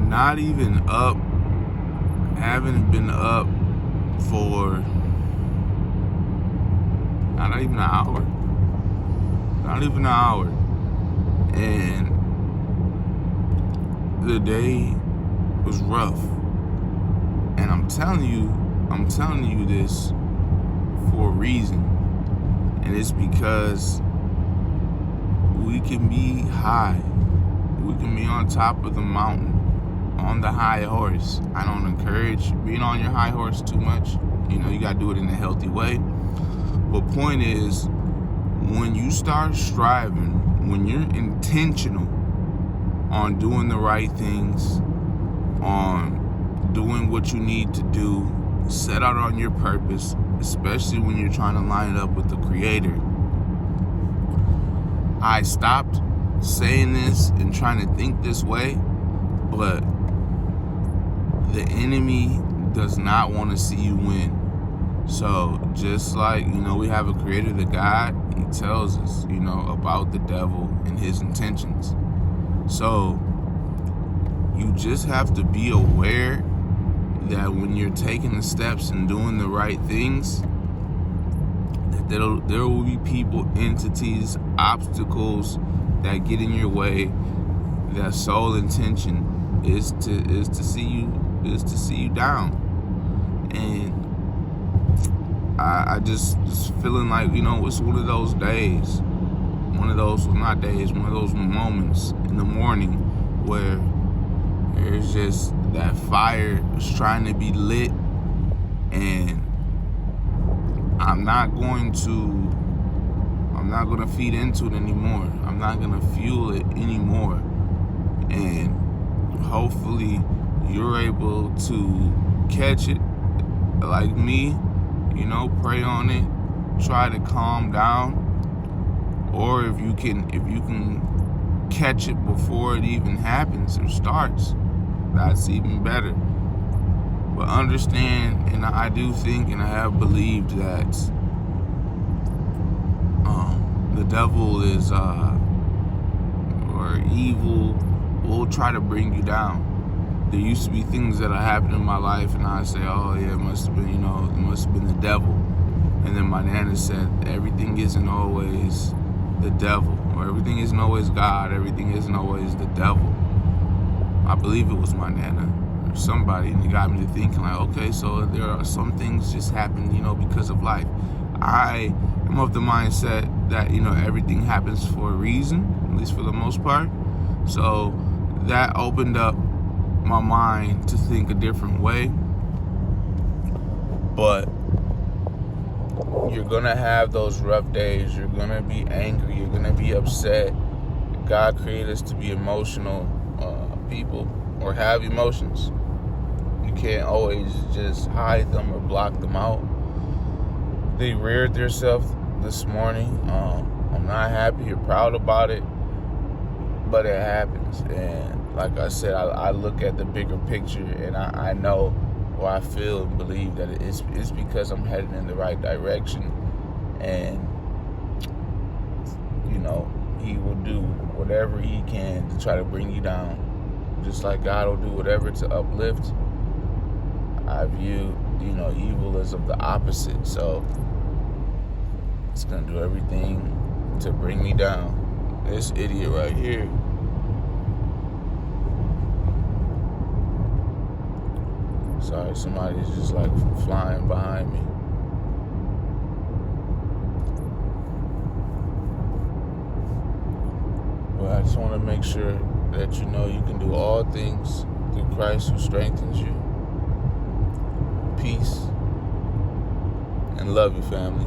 not even up, haven't been up for not even an hour. Not even an hour. And the day was rough. And I'm telling you this for a reason. And it's because we can be high. We can be on top of the mountain, on the high horse. I don't encourage being on your high horse too much. You got to do it in a healthy way. But point is, when you start striving, when you're intentional on doing the right things, on doing what you need to do, set out on your purpose, especially when you're trying to line it up with the Creator. I stopped saying this and trying to think this way, but the enemy does not want to see you win. So just like, we have a Creator, the God, He tells us, about the devil and his intentions. So you just have to be aware that when you're taking the steps and doing the right things, that there will be people, entities, obstacles that get in your way. That sole intention is to see you down. And I just feeling like, it's one of those days, one of those moments in the morning where there's just that fire is trying to be lit, and I'm not going to feed into it anymore. I'm not going to fuel it anymore. And hopefully you're able to catch it like me, pray on it, try to calm down. Or if you can catch it before it even happens or starts, that's even better. But understand, and I do think and I have believed that the devil is or evil will try to bring you down. There used to be things that happened in my life, and I say, oh yeah, it must have been the devil. And then my nana said, everything isn't always the devil, or everything isn't always God, everything isn't always the devil. I believe it was my nana or somebody, and it got me to thinking like, okay, so there are some things just happen, because of life. I am of the mindset that, everything happens for a reason, at least for the most part. So that opened up my mind to think a different way. But you're gonna have those rough days. You're gonna be angry. You're gonna be upset. God created us to be emotional people, or have emotions. You can't always just hide them or block them out. They reared themselves this morning. I'm not happy or proud about it, but it happens. And like I said, I look at the bigger picture, and I know, or I feel and believe that it's because I'm heading in the right direction. And He will do whatever He can to try to bring you down, just like God will do whatever to uplift. I view evil as of the opposite, so it's gonna do everything to bring me down. This idiot right here, sorry, somebody's just like flying behind me. But I just want to make sure that you can do all things through Christ who strengthens you. Peace and love you, family.